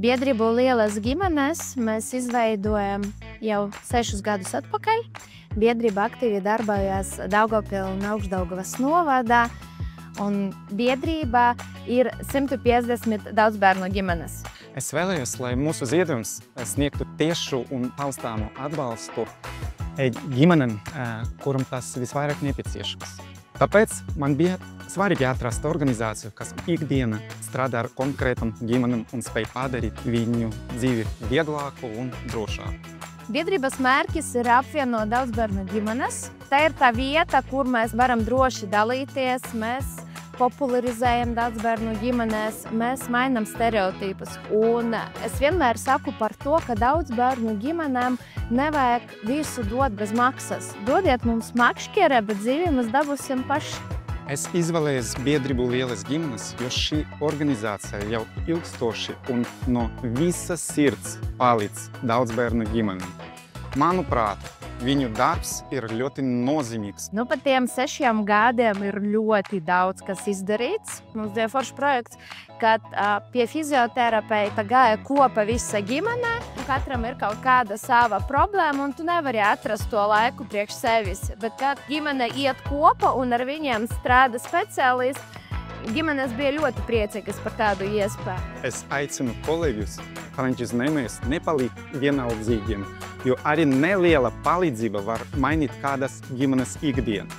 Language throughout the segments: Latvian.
Biedrību Lielas ģimenes mēs izveidojam jau 6 gadus atpakaļ. Biedrība aktīvi darbojās Daugavpils un Augšdaugavas novadā, un biedrībā ir 150 daudzbērnu ģimenes. Es vēlējos, lai mūsu ziedojums sniegtu tiešu un taustāmu atbalstu ģimenēm, kuram tas visvairāk nepieciešams. Tāpēc man bija svarīgi atrast organizāciju, kas ikdiena strādā ar konkrētam ģimenēm un spēj padarīt viņu dzīvi vieglāku un drošāku. Biedrības mērķis ir apvienot daudzbērnu ģimenes. Tā ir tā vieta, kur mēs varam droši dalīties, mēs popularizējam daudzbērnu ģimenēs, mēs mainām stereotipus. Un es vienmēr saku par to, ka daudzbērnu ģimenēm nevajag visu dot bez maksas. Dodiet mums makšķere, bet dzīvi mēs dabūsim paši. Es izvēlējos Biedrību Lielas ģimenes, jo šī organizācija jau ilgstoši un no visas sirds palīdz daudzbērnu ģimenēm. Manuprāt, viņu darbs ir ļoti nozīmīgs. Pa tiem 6 gadiem ir ļoti daudz, kas izdarīts. Mums bija foršs projekts, kad pie fizioterapeita gāja kopa visa ģimene. Katram ir kaut kāda sava problēma, un tu nevari atrast to laiku priekš sevis. Bet kad ģimene iet kopa un ar viņiem strādā speciālisti, ģimenes bija ļoti priecīgas par tādu iespēju. Es aicinu kolēģus, frančizējumus nepalikt vienaldzīgiem, jo arī neliela palīdzība var mainīt kādas ģimenes ikdienu.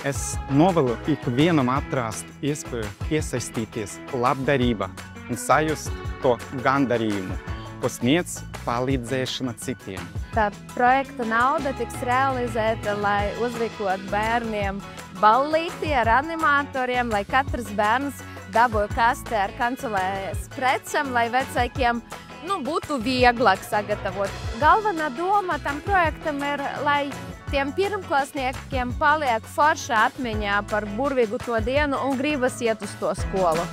Es novēlu ikvienam atrast iespēju iesaistīties labdarībā un sajust to gandarījumu, ko sniedz palīdzēšana citiem. Tā projekta nauda tiks realizēta, lai uzrīkot bērniem ballīti ar animatoriem, lai katrs bērns dabūja kastē ar kancelēs precēm, lai vecākiem būtu vieglāk sagatavot. Galvenā doma tam projektam ir, lai tiem pirmklasniekiem paliek forša atmiņā par burvīgu to dienu un gribas iet uz to skolu.